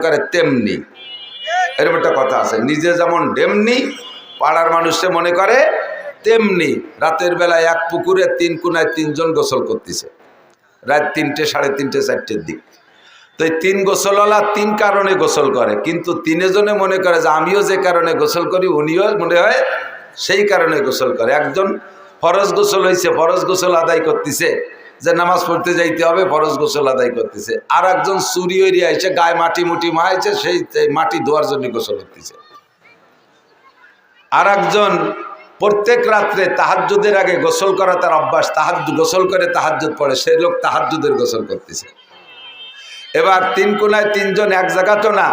করে তেমনি, এরকম একটা কথা আছে, নিজে যেমন তেমনি পাড়ার মানুষে মনে করে তেমনি। রাতের বেলায় এক পুকুরে 3 কোনায় 3 জন গোসল করতেছে, রাত 3টে, 3:30, 4টের দিক। তো এই 3 গোসলওয়ালা 3 কারণে গোসল করে, কিন্তু 3 জনে মনে করে যে আমিও যে কারণে গোসল করি উনিও মনে হয় সেই কারণে গোসল করে। একজন ফরজ গোসল হয়েছে, ফরজ গোসল আদায় করতেছে, যে নামাজ পড়তে যাইতে হবে, ফরজ গোসল আদায় করতেছে। আর একজন চুরি এরিয়া এসে গায়ে মাটি মুটি মাইছে, সেই মাটি ধোয়ার জন্য গোসল করতেছে। আর একজন প্রত্যেক রাত্রে তাহাজ্জুদের আগে গোসল করা তার অভ্যাস, গোসল করে তাহাজ্জুদ পড়ে, সেই লোক তাহাজ্জুদের গোসল করতেছে। এবার 3 কোনায় 3 জন এক জায়গা তো না,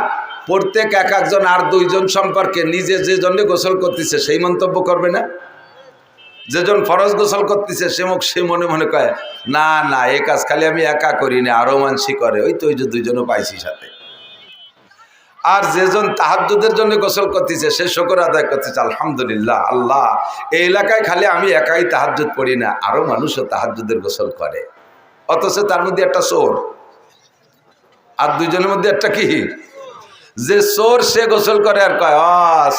প্রত্যেক এক একজন আর 2 জন সম্পর্কে নিজে যে জন্য গোসল করতেছে সেই মন্তব্য করবে না? যেজন ফরজ গোসল করতেছে সে মনে মনে কয় না না, এই কাজ খালি আমি একা করি না, আরো মানসি করে, ওই তো ওই যে 2 জনও পাইছি সাথে। আর যেজন তাহাজ্জুদের জন্য গোসল করতেছে সে শুকর আদায় করতেছে, আলহামদুলিল্লাহ, আল্লাহ এই এলাকায় খালি আমি একাই তাহাজ্জুদ পড়ি না, আরো মানুষও তাহাজ্জুদের গোসল করে। অথচ তার মধ্যে একটা চোর, আর 2 জনের মধ্যে একটা কি, যে চোর সে গোসল করে আর কয়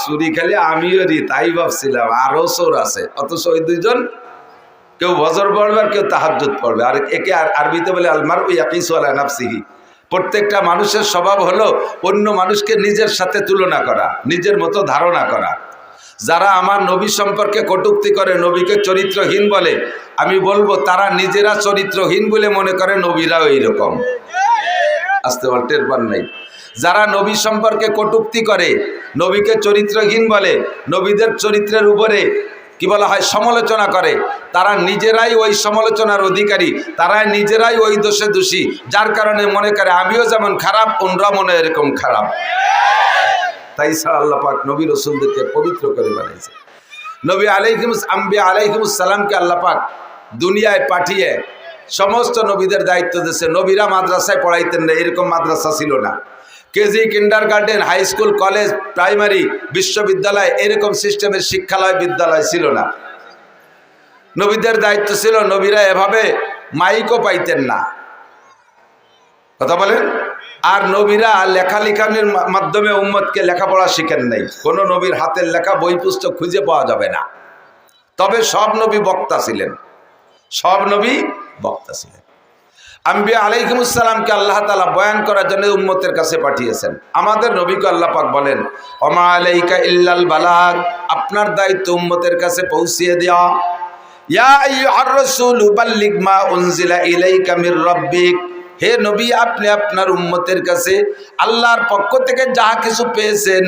চুরি খালি আমিও রি, তাই ভাবছিলাম আরো চোর আছে। অথচ ওই 2 জন কেউ ফজর পড়বে আর কেউ তাহাজ্জুদ পড়বে। আর একে আরবিতে বলে আলমার ইয়াকিসু আলা নাফসিহি। প্রত্যেকটা মানুষের স্বভাব হলো অন্য মানুষকে নিজের সাথে তুলনা করা, নিজের মতো ধারণা করা। যারা আমার নবী সম্পর্কে কটূক্তি করে, নবীকে চরিত্রহীন বলে, আমি বলবো তারা নিজেরা চরিত্রহীন বলে মনে করে নবীরাও এইরকম। আসতে বল, টের পান নাই? যারা নবী সম্পর্কে কটূক্তি করে, নবীকে চরিত্রহীন বলে, নবীদের চরিত্রের উপরে কি বলা হয় সমালোচনা করে, তারা নিজেরাই ওই সমালোচনার অধিকারী, তারাই নিজেরাই ওই দোষে দোষী, যার কারণে মনে করে আমিও যেমন খারাপ অন্যরা মনে এরকম খারাপ। তাই আল্লাহ পাক নবী রাসূলদেরকে পবিত্র করে বানাইছে। নবী আলাইহিমুস সালামকে আল্লাহ পাক দুনিয়ায় পাঠিয়ে সমস্ত নবীদের দায়িত্ব দিয়েছে। নবীরা মাদ্রাসায় পড়াইতেন না, এরকম মাদ্রাসা ছিল না। KG, kindergarten, high school, college, primary, বিশ্ববিদ্যালয়, এরকম সিস্টেমের শিক্ষালয় বিদ্যালয় ছিল না। নবীদের দায়িত্ব ছিল, নবীরা এভাবে মাইকও পাইতেন না, কথা বলেন। আর নবীরা লেখালেখানির মাধ্যমে উম্মতকে লেখাপড়া শিখেন নাই। কোনো নবীর হাতের লেখা বই পুস্তক খুঁজে পাওয়া যাবে না। তবে সব নবী বক্তা ছিলেন, সব নবী বক্তা ছিলেন। আম্বিয়া আলাইহিমুস সালামকে আল্লাহ তাআলা বয়ান করার জন্য উম্মতের কাছে পাঠিয়েছেন। আমাদের নবীকে আল্লাহ পাক বলেন ওমা আলাইকা ইল্লাল বালাগ, আপনার দায়িত্ব উম্মতের কাছে পৌঁছিয়ে দেওয়া। ইয়া আইয়ুহার রাসূলু বাল্লিগ মা উনজিলা ইলাইকা মির রাব্বিক, হে নবী আপনি আপনার উম্মতের কাছে আল্লাহর পক্ষ থেকে যা কিছু পেয়েছেন,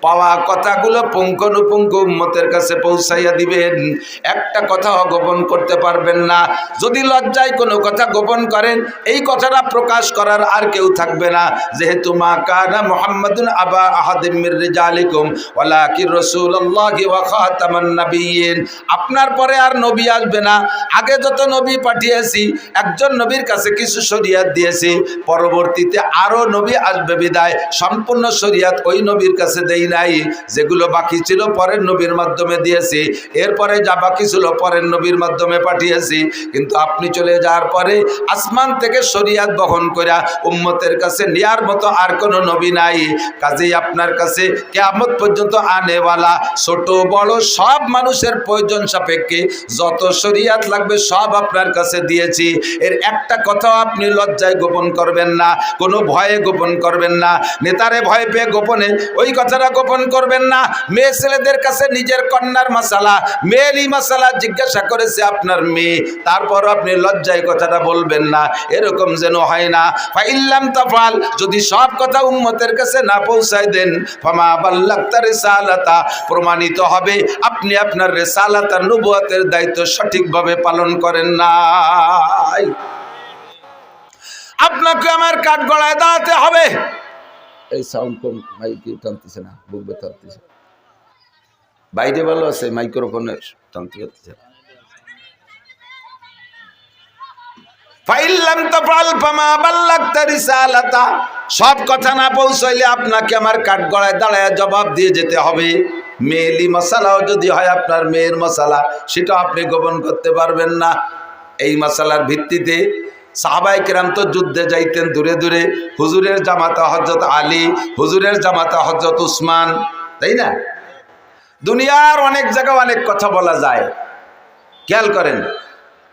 পাওয়া কথাগুলো পুঙ্খানুপুঙ্খ উম্মতের কাছে পৌঁছাইয়া দিবেন। একটা কথাও গোপন করতে পারবেন না। যদি লজ্জায় কোনো কথা গোপন করেন, এই কথাটা প্রকাশ করার আর কেউ থাকবে না। যেহেতু মা কানা মুহাম্মাদুন আবা আহাদিম মির রিজালিকুম ওয়ালাকিন রাসূলুল্লাহি ওয়া খাতামান নাবিয়্যিন, আপনার পরে আর নবী আসবে না। আগে যত নবী পাঠিয়েছি, একজন নবীর কাছে কিছু শরীয়ত দিয়েছি, পরবর্তীতে আরো নবী আসবে বিদায় সম্পূর্ণ শরীয়ত ওই নবীর কাছে দেই নাই। যেগুলো বাকি ছিল পরের নবীর মাধ্যমে দিয়েছি, এরপরে যা বাকি ছিল পরের নবীর মাধ্যমে পাঠিয়েছি। কিন্তু আপনি চলে যাওয়ার পরে আসমান থেকে শরীয়ত বহন করে উম্মতের কাছে নেয়ার মতো আর কোনো নবী নাই। কাজেই আপনার কাছে কিয়ামত পর্যন্ত আনেওয়ালা ছোট বড় সব মানুষের প্রয়োজন সাপেক্ষে যত শরীয়ত লাগবে সব আপনার কাছে দিয়েছি। এর একটা কথাও আপনি লজ্জায় গোপন করবেন না, কোনো ভয়ে গোপন করবেন না। নেতারে ভয় পেয়ে গোপনে ওই কথাটা গোপন করবেন না। মেয়ে ছেলেদের কাছে নিজের কন্যার মাসালা, মেয়েরই মাসালা জিজ্ঞাসা করেছে আপনার মেয়ে, তারপর আপনি লজ্জায় কথাটা বলবেন না, এরকম যেন হয় না। ফাইল্লাম তাফাল, যদি সব কথা উম্মতের কাছে না পৌঁছায় দেন, ফামা বাল্লাগতা রিসালাতা, প্রমাণিত হবে আপনি আপনার রিসালাত আর নবুয়তের দায়িত্ব সঠিকভাবে পালন করেন নাই। আপনাকে আমার কাঠ গড়ায় দাঁড়াতে হবে। এই সাউন্ড কম, মাইকে টানতেছে না, বুক ব্যথা হচ্ছে। বাইরে ভালো আছে, মাইক্রোফোনে টানতে হচ্ছে। ফাইল্লাম তাফাল ফামা বাল্লাগতা রিসালাতা, সব কথা না পৌঁছাইলে আপনাকে আমার কাঠ গড়ায় দাঁড়ায় জবাব দিয়ে যেতে হবে। মেয়েলি মশালাও যদি হয় আপনার মেয়ের মশালা, সেটা আপনি গোপন করতে পারবেন না। এই মশালার ভিত্তিতে সাহাবায়ে কেরাম তো যুদ্ধে যাইতেন দূরে দূরে, হুজুরের জামাতা হযরত আলী, হুজুরের জামাতা হযরত উসমান, তাই না? দুনিয়ার অনেক জায়গায় অনেক কথা বলা যায়। খেয়াল করেন,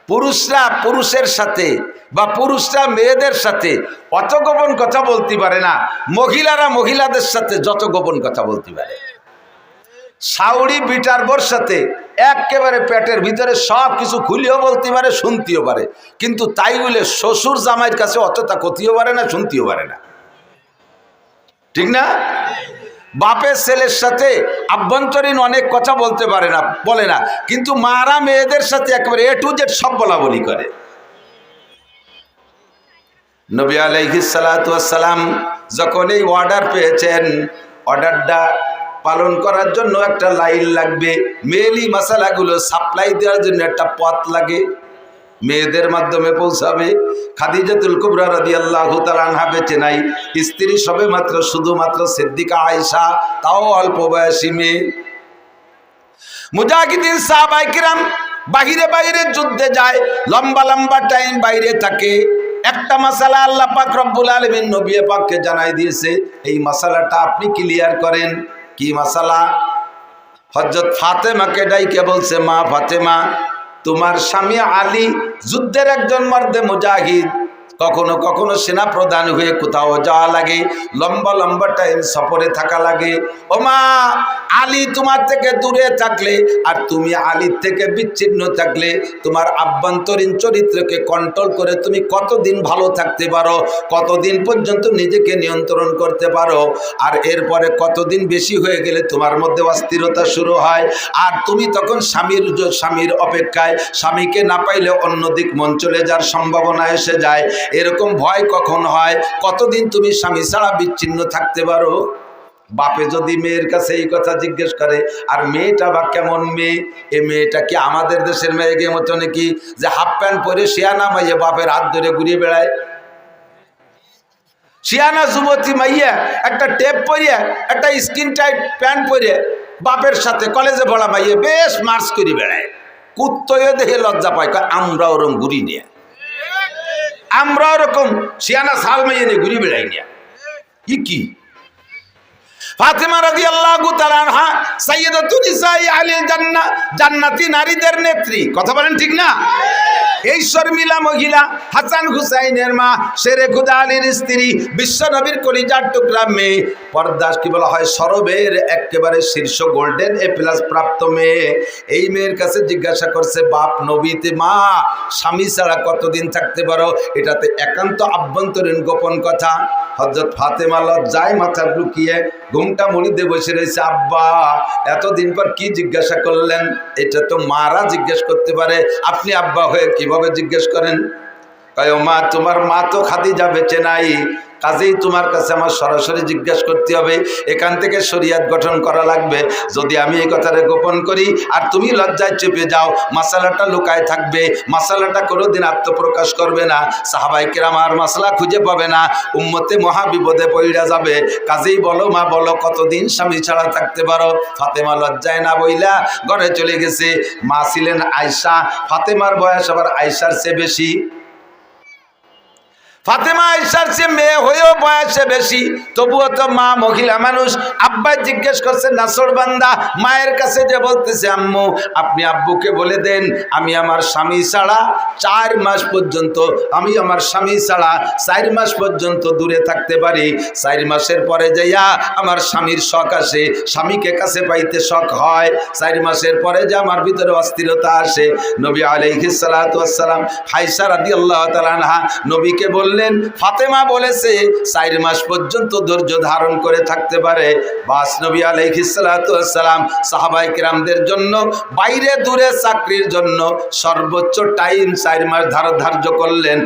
পুরুষরা পুরুষের সাথে বা পুরুষরা মেয়েদের সাথে অত গোপন কথা বলতে পারে না, মহিলারা মহিলাদের সাথে যত গোপন কথা বলতে পারে। সাউরি বিটার বোর সাথে একেবারে পেটের ভিতরে সব কিছু খুলিও বলতে পারে, শুনতেও পারে, কিন্তু তাই বলে শ্বশুর জামাইয়ের কাছে অতটা ক্ষতিও পারে না, শুনতেও পারে না, ঠিক না? বাপের ছেলের সাথে আভ্যন্তরীণ অনেক কথা বলতে পারে না, বলে না, কিন্তু মারা মেয়েদের সাথে একেবারে এ টু জেড সব বলা বলি করে। নবী আলাইহিস সালাতু ওয়াস সালাম যখন এই অর্ডার পেয়েছেন, অর্ডারটা পালন করার জন্য একটা লাইন লাগবে, মেয়েলি মশালাগুলো সাপ্লাই দেওয়ার জন্য একটা পথ লাগে, মেয়েদের মাধ্যমে পৌঁছাবে। খাদিজাতুল কুবরা রাদিয়াল্লাহু তাআলা আনহা বেঁচে নাই, স্ত্রী সবে মাত্র শুধুমাত্র সিদ্দিকা আয়েশা, তাও অল্প বয়সী মেয়ে। মুজাহিদিন সাহাবায়ে কিরাম বাহিরে বাহিরে যুদ্ধে যায়, লম্বা লম্বা টাইম বাইরে থাকে। একটা মাসালা আল্লাহ পাক রব্বুল আলামিন নবী পাককে জানাই দিয়েছে, এই মাসালাটা আপনি ক্লিয়ার করেন। কি মাসালা? হযরত ফাতেমাকে ডাইকে বলছে, মা ফাতেমা, তোমার স্বামী আলী যুদ্ধের একজন মর্দে মুজাহিদ, কখনো কখনো সেনা প্রধান হয়ে কোথাও যাওয়া লাগে, লম্বা লম্বা টাইম সফরে থাকা লাগে। ও মা, আলী তোমার থেকে দূরে থাকলে আর তুমি আলীর থেকে বিচ্ছিন্ন থাকলে তোমার আভ্যন্তরীণ চরিত্রকে কন্ট্রোল করে তুমি কতদিন ভালো থাকতে পারো, কতদিন পর্যন্ত নিজেকে নিয়ন্ত্রণ করতে পারো, আর এরপরে কতদিন বেশি হয়ে গেলে তোমার মধ্যে অস্থিরতা শুরু হয়, আর তুমি তখন স্বামীর অপেক্ষায়, স্বামীকে না পাইলে অন্যদিক মন চলে যাওয়ার সম্ভাবনা এসে যায়। এরকম ভয় কখন হয়, কতদিন তুমি স্বামী ছাড়া বিচ্ছিন্ন থাকতে পারো? বাপে যদি মেয়ের কাছে এই কথা জিজ্ঞেস করে, আর মেয়েটা বা কেমন মেয়ে, এ মেয়েটা কি আমাদের দেশের মেয়েকে মতো নাকি যে হাফ প্যান্ট পরে শিয়ানা মাইয়া বাপের হাত ধরে ঘুরিয়ে বেড়ায়? শিয়ানা যুবতী মাইয়া একটা টেপ পরিয়ে, একটা স্কিন টাইট প্যান্ট পরে বাপের সাথে কলেজে পড়া মাইয়া বেশ মার্চ করে বেড়ায়, কুত্তয়ে দেখে লজ্জা পায়, আমরা ওরকম ঘুরি নিয়ে, আমরা ওরকম শিয়ানা সাল মাইয়া নিয়ে ঘুরি বেড়াই নিয়ে। কি ফাতেমা রাদিয়াল্লাহু তাআলা আনহা সাইয়্যিদাতুন নিসাই আহলিল জান্নাহ, জান্নাতি নারীদের নেত্রী, কথা বলেন ঠিক না? এই শর্মিলা মহিলা, হাসান হুসাইনের মা, শেরে খুদা আলীর স্ত্রী, বিশ্ব নবীর কলিজার টুকরা মেয়ে, পর্দা কি বলা হয়, সরবের একেবারে শীর্ষ গোল্ডেন এ প্লাস প্রাপ্ত মেয়ে। এই মেয়ের কাছে জিজ্ঞাসা করছে, বাপ নবীতে মা স্বামী ছাড়া কতদিন থাকতে পারো? এটাতে একান্ত আভ্যন্তরীণ গোপন কথা। হযরত ফাতেমা লজ্জায় মাথা লুকিয়ে ঘুমটা মুড়িতে বসে রয়েছে। আব্বা, এতদিন পর কি জিজ্ঞাসা করলেন? এটা তো মারা জিজ্ঞেস করতে পারে, আপনি আব্বা হয়ে কিভাবে জিজ্ঞেস করেন? কয়, ও মা, তোমার মা তো খাদিজা বেঁচে নাই, কাজেই তোমার কাছে আমার সরাসরি জিজ্ঞেস করতে হবে, এখান থেকে শরিয়াত গঠন করা লাগবে। যদি আমি এই কথাটা গোপন করি আর তুমি লজ্জায় চেপে যাও, মাসালাটা লুকায় থাকবে, মাসালাটা কোনোদিন আত্মপ্রকাশ করবে না, সাহাবায়ে কেরাম আর মাসলা খুঁজে পাবে না, উম্মতে মহা বিপদে পড়া যাবে। কাজেই বলো মা, বলো কতদিন স্বামী ছাড়া থাকতে পারো? ফাতেমা লজ্জায় না বইলা ঘরে চলে গেছে। মা ছিলেন আয়েশা, ফাতেমার বয়স আবার আয়েশার চেয়ে বেশি। ফাতেমা আয়েশার চেয়ে মেয়ে হয়েও বয়সে বেশি, তবুও তো মা মহিলা মানুষ। আব্বাই জিজ্ঞেস করছে নাসরবান্দা, মায়ের কাছে যে বলতেছে, আম্মু আপনি আব্বুকে বলে দেন আমি আমার স্বামী ছাড়া 4 মাস পর্যন্ত, আমি আমার স্বামী ছাড়া 4 মাস পর্যন্ত দূরে থাকতে পারি। 4 মাসের পরে যাইয়া আমার স্বামীর শখ আসে, স্বামীকে কাছে পাইতে শখ হয়। 4 মাসের পরে যে আমার ভিতরে অস্থিরতা আসে। নবী আলাইহিস সালাতু ওয়াস সালাম আয়েশা রাদিয়াল্লাহু তাআলা আনহা নবীকে বললেন, ফাতেমা বলেছে 4 মাস পর্যন্ত ধৈর্য ধারণ করে থাকতে পারে। বাস নবী আলাইহিস সালাতু ওয়াস সালাম সাহাবায়ে কেরামদের জন্য বাইরে দূরে চাকরির জন্য সর্বোচ্চ টাইম 4 মাস ধার্য করলেন।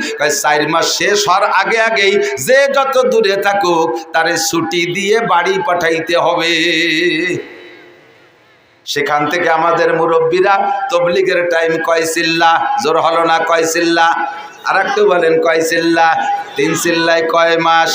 4 মাস শেষ হওয়ার আগে আগেই যে যত দূরে থাকুক তারে ছুটি দিয়ে বাড়ি পাঠাইতে হবে। সেখান থেকে আমাদের মুরব্বীরা তবলিগের টাইম কয় চিল্লা, জোর হলো না? কয় চিল্লা? আর একটু বলেন, কয় চিল্লা? 3 চিল্লায় কয় মাস?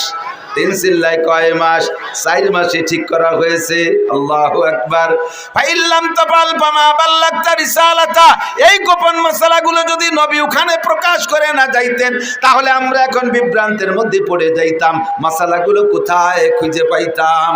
তিন চিল্লায় কয় মাস? 4 মাসে ঠিক করা হয়েছে। আল্লাহু আকবার। ফাইল্লাম তাফাল ফামা বাল্লাগতা রিসালাতা। এই গোপন মশালাগুলো যদি নবী ওখানে প্রকাশ করে না যাইতেন তাহলে আমরা এখন বিভ্রান্তের মধ্যে পড়ে যাইতাম, মশালাগুলো কোথায় খুঁজে পাইতাম?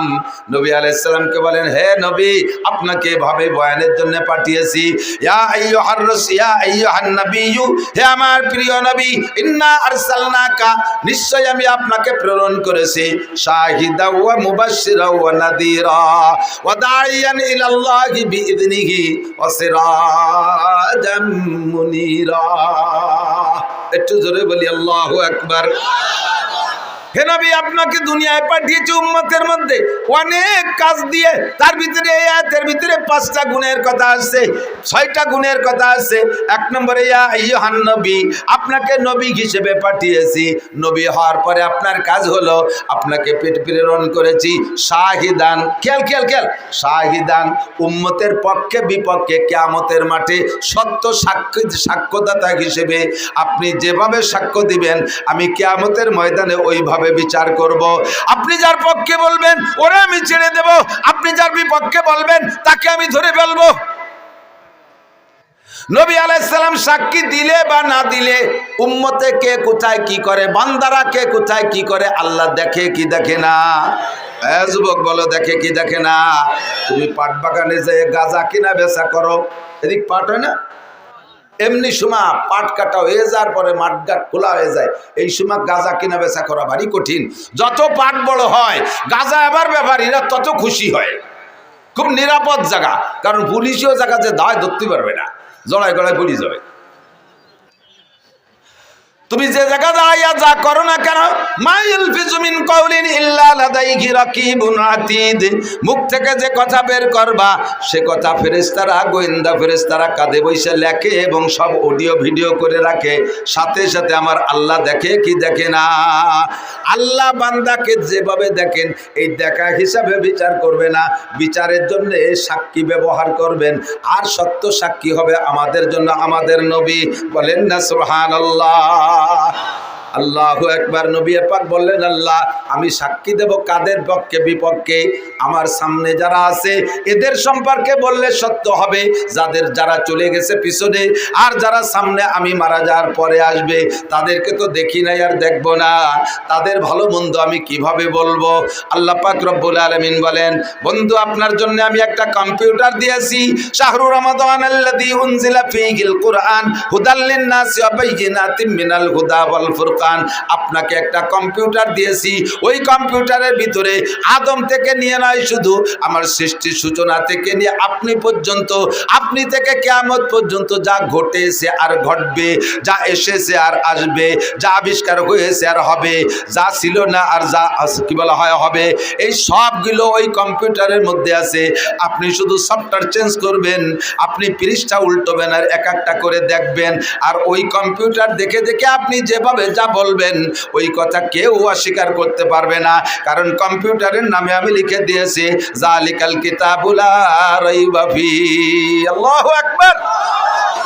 নবী আলাইহিস সালামকে বলেন, হে নবী, আপনাকে এভাবে বয়ানের জন্য পাঠিয়েছি। ইয়া আইয়ুহার রাসূল, ইয়া আইয়ুহান নাবিয়্যু, হে আমার প্রিয় নবী, ইন্না আরসালনাকা, নিশ্চয় আমি আপনাকে প্রেরণ করেছি, শাহিদা ওয়া মুবাশশিরা ওয়া নাযীরা ওয়া দাইয়ান ইলাল্লাহি বিইذনিহি ওয়া সিরাজাম মুনীরা। একটু জোরে বলি আল্লাহু আকবার। হে নবী, আপনাকে দুনিয়ায় পাঠিয়েছি উম্মতের মধ্যে অনেক কাজ দিয়ে। তার ভিতরে এই আয়াতের ভিতরে 5টা গুণের কথা আছে, 6টা গুণের কথা আছে। 1 নম্বরে ইয়া আইয়ুহান নবী, আপনাকে নবী হিসেবে পাঠিয়েছি। নবী হওয়ার পরে আপনার কাজ হলো আপনাকে প্রেরণ করেছি শাহিদান, খেয়াল শাহিদান, উম্মতের পক্ষে বিপক্ষে কিয়ামতের মাঠে সত্য সাক্ষ্যদাতা হিসেবে আপনি যেভাবে সাক্ষ্য দিবেন আমি কিয়ামতের ময়দানে ওইভাবে বিচার করব। আপনি যার পক্ষে বলবেন ওরে আমি ছেড়ে দেব, আপনি যার বিপক্ষে বলবেন তাকে আমি ধরে ফেলবো। নবী আলাইহিস সালাম সাক্ষী দিলে বা না দিলে উম্মতে কে কোথায় কি করে, বান্দারা কে কোথায় কি করে আল্লাহ দেখে কি দেখে না? যুবক বলো, দেখে কি দেখে না? তুমি পাট বাগানে যে গাঁজা কিনা বেচা করো, এদিক পাট হয় না? এমনি সময় পাট কাটা হয়ে যাওয়ার পরে মাঠঘাট খোলা হয়ে যায়, এই সময় গাঁজা কিনা বেচা করা ভারী কঠিন। যত পাট বড় হয় গাঁজা আবার ব্যাপারীরা তত খুশি হয়। খুব নিরাপদ জায়গা, কারণ পুলিশও জায়গা যে দায় ধরতে পারবে না, জড়ায় গড়ায় পড়ে যাবে। তুমি যে জায়গা দাঁড়াইয়া যা করো না কেন, মাইলফিজু মিন কাউলিন ইল্লা লাদাইহি রাকিবুন আতীদ, মুখ থেকে যে কথা বের করবা সে কথা ফেরেশতারা, গোয়েন্দা ফেরেশতারা কাঁধে বসে লেখে এবং সব অডিও ভিডিও করে রাখে। সাথে সাথে আমার আল্লাহ দেখে কি দেখে না? আল্লাহ বান্দাকে যেভাবে দেখেন এই দেখা হিসাবে বিচার করবে না, বিচারের জন্য সাক্ষী ব্যবহার করবেন। আর সত্য সাক্ষী হবে আমাদের জন্য আমাদের নবী। বলেন না সুবহানাল্লাহ। আল্লাহু আকবার। নবী পাক বললেন, আল্লাহ আমি সাক্ষী দেব কাদের পক্ষে বিপক্ষে? আমার সামনে যারা আছে এদের সম্পর্কে বললে সত্য হবে, যারা চলে গেছে পিছনে, আর যারা সামনে আমি মারা যাওয়ার পরে আসবে তাদেরকে তো দেখি নাই আর দেখব না, তাদের ভালো মন্দ আমি কিভাবে বলবো? আল্লাহ পাক রব্বুল আলামিন বলেন, বন্ধু আপনার জন্য আমি একটা কম্পিউটার দিয়েছি। শাহরু রমাদান আল্লাযী উনজিলা ফীহিল কুরআন হুদাল লিন-নাসি ওয়া বাইয়িনাতিম মিনাল হুদা ওয়াল ফুরকান। আপনাকে একটা কম্পিউটার দিয়েছি, ওই কম্পিউটারের ভিতরে আদম থেকে নিয়ে নয়, শুধু আমার সৃষ্টির সূচনা থেকে নিয়ে আপনি পর্যন্ত, আপনি থেকে কিয়ামত পর্যন্ত যা ঘটেছে আর ঘটবে, যা এসেছে আর আসবে, যা আবিষ্কার হয়েছে আর হবে, যা ছিল না আর যা কি বলা হয় হবে, এই সবগুলো ওই কম্পিউটারের মধ্যে আছে। আপনি শুধু সফটওয়্যার চেঞ্জ করবেন, আপনি পৃষ্ঠা উল্টোবেন আর এক একটা করে দেখবেন, আর ওই কম্পিউটার দেখে দেখে আপনি যেভাবে যা বলবেন ওই কথা কেউ অস্বীকার করতে পারবে না, কারণ কম্পিউটারের নামে আমি লিখে দিয়েছি জালিকাল কিতাবু লা রাইবা ফীহি। আল্লাহু আকবার।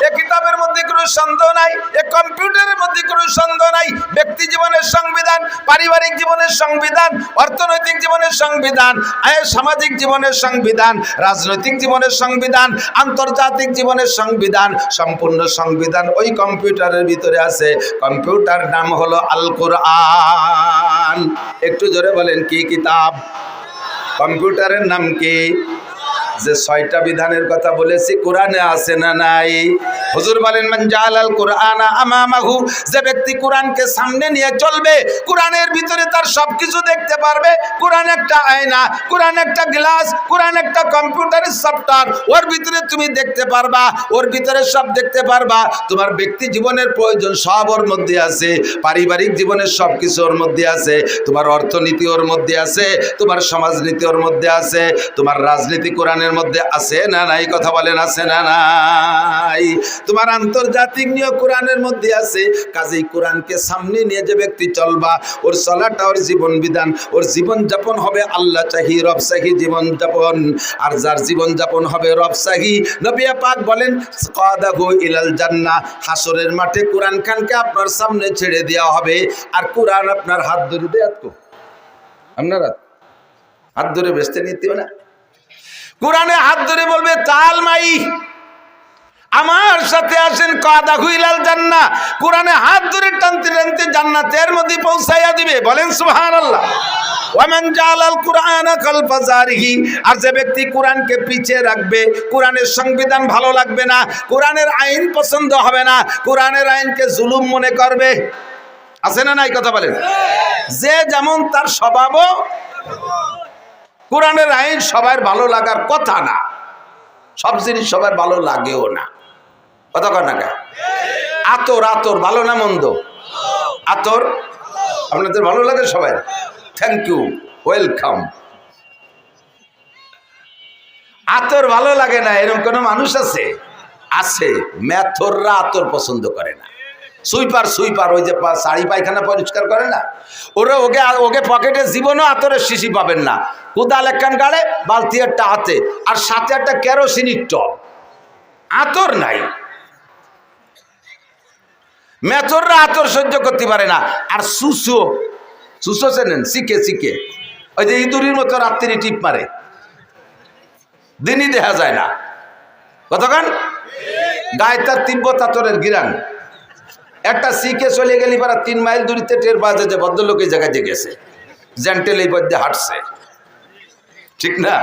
এই কিতাবের মধ্যে কোনো সন্দেহ নাই, এই কম্পিউটারের মধ্যে কোনো সন্দেহ নাই। ব্যক্তি জীবনের সংবিধান, পারিবারিক জীবনের সংবিধান, অর্থনৈতিক জীবনের সংবিধান, সামাজিক জীবনের সংবিধান, রাজনৈতিক জীবনের সংবিধান, আন্তর্জাতিক জীবনের সংবিধান, সম্পূর্ণ সংবিধান ওই কম্পিউটারের ভিতরে আছে। কম্পিউটার নাম হলো আল কোরআন। একটু জোরে বলেন, কি কিতাব? কম্পিউটারের নাম কি? যে 6টা বিধানের কথা বলেছি কোরআনে আছে না নাই? হুজুর বলেন, মান জাআলাল কুরআনা আমামাহু, যে ব্যক্তি কোরআনকে সামনে নিয়ে চলবে, কোরআনের ভিতরে তার সবকিছু দেখতে পারবে। কোরআন একটা আয়না, কোরআন একটা গ্লাস, কোরআন একটা কম্পিউটারের সফটওয়্যার, ওর ভিতরে তুমি দেখতে পারবা, ওর ভিতরে সব দেখতে পারবা। তোমার ব্যক্তি জীবনের প্রয়োজন সব ওর মধ্যে আছে, পারিবারিক জীবনের সব কিছু ওর মধ্যে আছে, তোমার অর্থনীতি ওর মধ্যে আছে, তোমার সমাজনীতি ওর মধ্যে আছে, তোমার রাজনীতি কোরআনের মধ্যে আছে না নাই? কথা বলেন, আছে না নাই? তোমার আন্তর্জাতিক নিয়ম কোরআনের মধ্যে আছে। কাজেই কোরআনকে সামনে নিয়ে যে ব্যক্তি চলবা, ওর চলাটা, ওর জীবন বিধান, ওর জীবন যাপন হবে আল্লাহ চাহি রব চাহি জীবন যাপন। আর যার জীবন যাপন হবে রব চাহি, নবী পাক বলেন কাদাহু ইলাল জান্নাহ, হাসরের মাঠে কোরআন খানকে আপনার সামনে ছেড়ে দেওয়া হবে, আর কোরআন আপনার হাত ধরে দেয়াত। আপনারা হাত ধরে বেচতে নিতে না। কোরআনে হাত ধরে বলবে তাল মাই, আমার সাথে আসেন, কাদা হুইলাল জান্নাহ। কোরআনে হাত ধরে টানতে টানতে জান্নাতের মধ্যে পৌঁছাইয়া দিবে। বলেন সুবহানাল্লাহ। ওয়ামান জালাল কুরআনা খালফা জারিহি, আর যে ব্যক্তি কোরআনকে পিছে রাখবে, কোরআনের সংবিধান ভালো লাগবে না, কোরআনের আইন পছন্দ হবে না, কোরআনের আইনকে জুলুম মনে করবে, আছে না নাই কথা বলেন? যে যেমন তার স্বভাবও। কোরআনের আইন সবার ভালো লাগার কথা না, সব জিনিস সবার ভালো লাগেও না, কথা কয় না? আতর আতর ভালো না মন্দ? আতর আপনাদের ভালো লাগে সবাই? Thank you, welcome. আতর ভালো লাগে না এরকম কোন মানুষ আছে? আছে। মেথররা আতর পছন্দ করে না। সুইপার সুইপার ওই যে শাড়ি পায়খানা পরিষ্কার করে না, ওরা ওকে পকেটে জীবনও আতরের শিশি পাবেন না। কোদাল একখান গাড়ে, বালতি একটা হাতে, আর সাথে একটা কেরোসিনের টব, আতর নাই। মেথররা আতর সহ্য করতে পারে না। আর সুসো চেনেন? শিখে শিখে ওই যে ইঁদুরির মতো রাত্রি টিপ মারে, দিনই দেখা যায় না, কতক্ষণ গায়ে তার তিব্বত আতরের গিরান। একটা শিখে চলে গেলি পারা 3 মাইল দূরিতে টের পাওয়া যায় যে ভদ্রলোক এই জায়গায় যে গেছে, জেন্টেল এই পথে হাঁটছে, ঠিক না?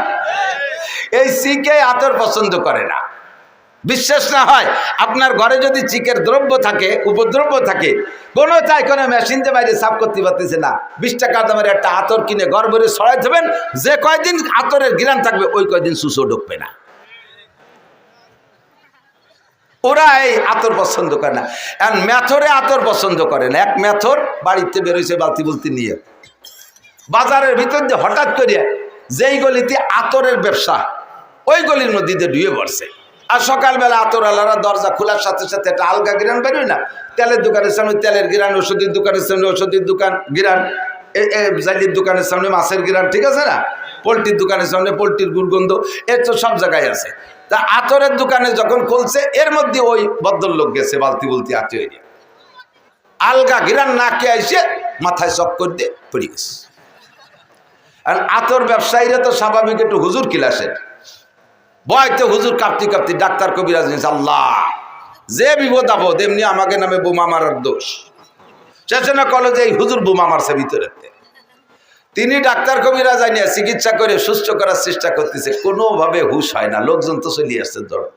এই শিখে আতর পছন্দ করে না। বিশ্বাস না হয়, আপনার ঘরে যদি চিকের দ্রব্য থাকে, উপদ্রব্য থাকে, কোনো মেশিন যে বাইরে সাফ করতে পারতেছে না, 20 টাকা দামের একটা আতর কিনে ঘর ভরে ছড়াই দেবেন, যে কয়দিন আতরের ঘিরান থাকবে ওই কয়দিন সুসো ঢুকবে না। ওরা এই আতর পছন্দ করে না। আর মেথরে আতর পছন্দ করে না। এক মেথর বাড়িতে বেরোইছে বালতি বুলতি নিয়ে, বাজারের ভিতর দিয়ে হঠাৎ করে যেই গলিতে আতরের ব্যবসা, ওই গলির মধ্যে দিয়ে ঢুয়ে পড়ছে। আর সকালবেলা আতর আলারা দরজা খোলার সাথে সাথে একটা আলগা গিরান বেরোয় না? তেলের দোকানের সামনে তেলের গিরান, ওষুধের দোকানের সামনে ওষুধের দোকান গিরান, জালির দোকানের সামনে মাছের গিরান, ঠিক আছে না? পোলট্রির দোকানের সামনে পোলট্রির গুড়গন্ধ, এর তো সব জায়গায় আছে। তা আতরের দোকানে যখন খুলছে, এর মধ্যে ওই ভদ্রলোক গেছে বালতি বুলতি আতে হয়ে গিয়ে আলগা গিরান নাকে আইসে মাথায় চক্কর দিয়ে পড়ে গেছে। আর আতর ব্যবসায়ীরা তো স্বাভাবিক একটু হুজুর কিলাসের বয়তে, হুজুর কাঁপতি কাঁপতি ডাক্তার কবিরাজ নিয়েছে, আল্লাহ যে বিপদ আপদ, এমনি আমাকে নামে বোমা মারার দোষ। শেষে না কলেজে এই হুজুর বোমা মারছে ভিতরে। তিনি ডাক্তার কবিরাজ আইনিয়া চিকিৎসা করে সুস্থ করার চেষ্টা করতেছে, কোনোভাবে হুশ হয় না। লোকজন তো চলিয়ে আসছে ধরো।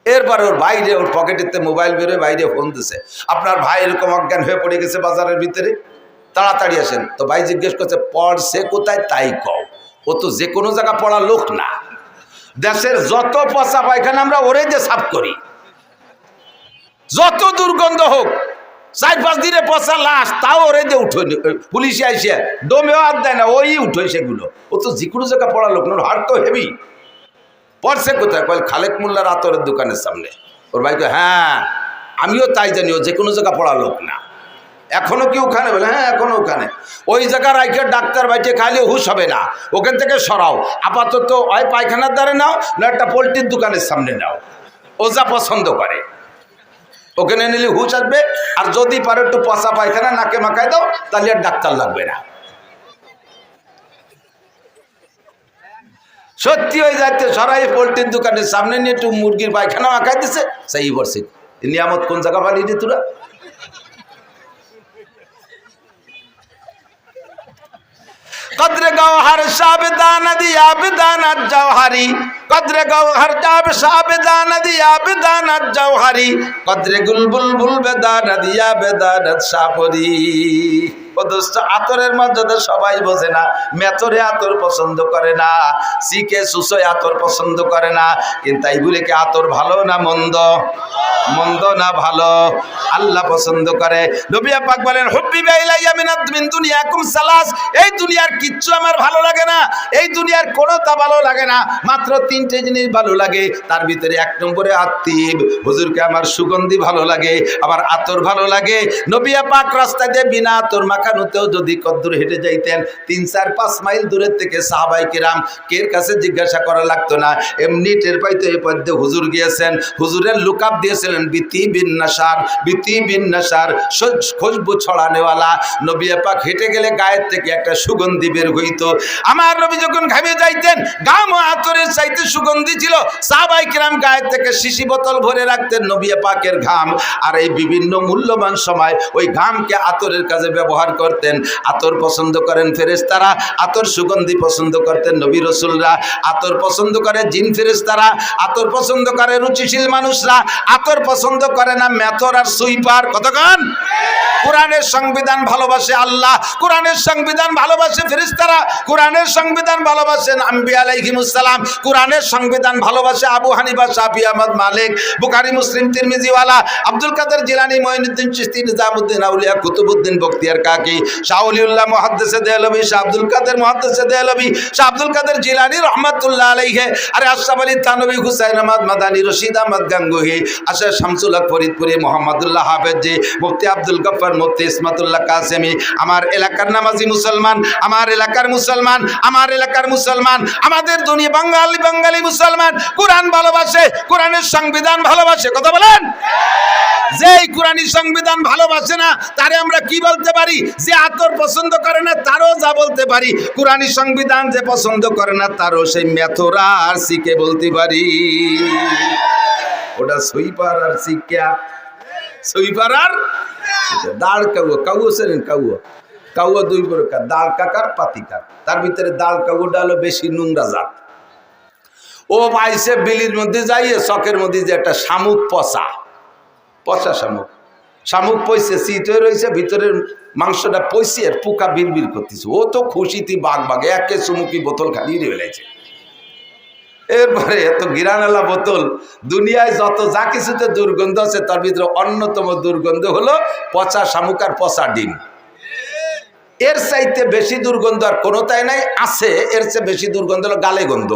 এরপরে ওর বাইরে, ওর পকেটেতে মোবাইল বেরোয়, বাইরে ফোন দিছে, আপনার ভাই এরকম অজ্ঞান হয়ে পড়ে গেছে বাজারের ভিতরে, তাড়াতাড়ি আসেন। তো ভাই জিজ্ঞেস করছে, পড়ছে কোথায় তাই কও। ও তো যে কোনো জায়গা পড়া লোক না। দেশের যত পচা পায়খানা আমরা ওরে যে সাফ করি, যত দুর্গন্ধ হোক, 4-5 দিনে পচা লাশ, তাও ওরে দিয়ে উঠোই, পুলিশে আইসে ডোমেও হাত দেয় না, ওই উঠোই সেগুলো। ও তো যে কোনো জায়গা পড়া লোক না, ওর হার্ট তো হেভি। পড়ছে কোথায়? কয় খালেক মোল্লার আতরের দোকানের সামনে। ওর ভাইকে, হ্যাঁ আমিও তাই জানি, ও যে কোনো জায়গা পড়া লোক না। এখনো কি ওখানে? বলে হ্যাঁ এখনো ওখানে। ওই জায়গার রাইখে ডাক্তার বাইকে খাইলে হুশ হবে না, ওখান থেকে সরাও। আপাতত ওই পায়খানার দ্বারে নাও, না একটা পোলট্রির দোকানের সামনে নাও, ও যা পছন্দ করে ওখানে নিলে হুশ আসবে। আর যদি পারো একটু পচা পায়খানা নাকে মাখায় দাও, তাহলে আর ডাক্তার লাগবে না। সত্যি হয়ে যাচ্ছে, সরাই পোলট্রির দোকানের সামনে নিয়ে একটু মুরগির পায়খানা মাখাই দিছে, সেই বর্ষে নিয়ামত কোন জায়গা পালি রে তোরা? কদরে গওহার সাবদান দিয়া বিদানাত জওহারি, কদরে গওহার জাব সাবদান দিয়া বিদানাত জওহারি, কদরে গুলবুল বুল বেদান দিয়া বেদানাত সাপরি। ও দোস্ত, আতরের মর্যাদা সবাই বোঝে না। মেথরে আতর পছন্দ করে না, শিখে সুসোয় আতর পছন্দ করে না। কিন্তু এই বলে কি আতর ভালো না মন্দ? মন্দ না ভালো? আল্লাহ পছন্দ করে। নবী পাক বলেন, হুব্বিবা ইলাইয়া মিন দুনিয়াকুম সালাস, এই দুনিয়ার কিচ্ছু আমার ভালো লাগে না, এই দুনিয়ার কোনোটা ভালো লাগে না, মাত্র 3টে জিনিস ভালো লাগে। তার ভিতরে 1 নম্বরে আত্মীব, হুজুরকে আমার সুগন্ধি ভালো লাগে, আমার আতর ভালো লাগে। নবী পাক রাস্তা দিয়ে বিনা আতর মাখা দেখানোতেও যদি কদ্দূর হেঁটে যাইতেন 3-4-5 মাইল দূরের থেকে সাহাবায়ে কেরাম কের কাছে জিজ্ঞাসা করা লাগতো না, এমনি টের পাইতো এই পথে হুজুর গিয়েছেন। হুজুরের লুকআপ দিয়েছিলেন বিতি বিন নাসার খুশবু ছড়ানেওয়ালা। নবী পাক হেঁটে গেলে গায়ের থেকে একটা সুগন্ধি বের হইতো। আমার নবী যখন ঘামে যাইতেন গাম ও আতরের চাইতে সুগন্ধি ছিল। সাহাবায়ে কেরাম গায়ের থেকে শিশি বোতল ভরে রাখতেন নবী পাকের ঘাম, আর এই বিভিন্ন মূল্যবান সময় ওই ঘামকে আতরের কাজে ব্যবহার করতেন। আতর পছন্দ করেন ফেরেশতারা, আতর সুগন্ধি পছন্দ করতেন নবী রাসূলরা। আতর পছন্দ করে জিন ফেরেশতারা, আতর পছন্দ করে রুচিশীল মানুষরা, আতর পছন্দ করে না মেথর আর সুইপার। কতক্ষণ কোরআনের সংবিধান ভালোবাসে আল্লাহ, কোরআনের সংবিধান ভালোবাসে ফেরেশতারা, কোরআনের সংবিধান ভালোবাসেন আম্বিয়া আলাইহিমুস সালাম, কোরআনের সংবিধান ভালোবাসে আবু হানিফা, শাফি, আহমদ, মালিক, বুখারী, মুসলিম, তিরমিজিওয়ালা, আব্দুল কাদের জিলানী, মুঈনুদ্দিন চিশতি, নিজামুদ্দিন আউলিয়া, কুতুবউদ্দিন বখতিয়ার কাকি, শাহ ওলিউল্লাহ মুহাদ্দিসে দেহলভী, শাহ আব্দুল কাদের মুহাদ্দিসে দেহলভী, শাহ আব্দুল কাদের জিলানী রহমাতুল্লাহ আলাইহি, আরে আশরাফ আলী থানভী, হুসাইন আহমদ মাদানী, রশিদ আহমদ গাঙ্গুহি, আশা শামসুল হক ফরিদপুরি, মোহাম্মদুল্লাহ হাফেজি, মুফতি আব্দুল গফফার, মুফতি ইসমাতুল্লাহ কাসেমি। আমার এলাকার নামাজি মুসলমান, আমার এলাকার মুসলমান, আমার এলাকার মুসলমান, আমাদের দুনিয়া বাঙালি মুসলমান কোরআন ভালোবাসে, কোরআনের সংবিধান ভালোবাসে। কথা বলেন। যেই কোরআনী সংবিধান ভালোবাসে না তারে আমরা কি বলতে পারি? যে আতর পছন্দ করে না তারও যা বলতে পারি। কোরআনী সংবিধান যে পছন্দ করে না তারও সেই মেথরা আর সিকে বলতে পারি। ওটা সুইপার আর সিকা, সুইপার আর দাঁড় কাউয়া। কাউয়া চেনেন? কাউয়া, কাউয়া দুই প্রকার, দাঁড় কাকার পাতিকার। তার ভিতরে দাঁড় কাউয়াটা হলো বেশি নোংরা জাত। ও পাইছে বিলির মধ্যে যাইয়ে চকের মধ্যে যে একটা শামুক পচা শামুক, শামুক পয়সে শীত হয়ে রয়েছে, ভিতরের মাংসটা পয়সে আর পোকা বিড়বিড় করতেছে। ও তো খুশিতে বাঘ একে চুমুকি বোতল খালি ফেলেছে। এরপরে এত গিরানালা বোতল, দুনিয়ায় যত যা কিছুতে দুর্গন্ধ আছে তার ভিতরে অন্যতম দুর্গন্ধ হলো পচা শামুক আর পচা ডিম। এর চাইতে বেশি দুর্গন্ধ আর কোনোটাই নাই। আছে এর চেয়ে বেশি দুর্গন্ধ হলো গালে গন্ধ।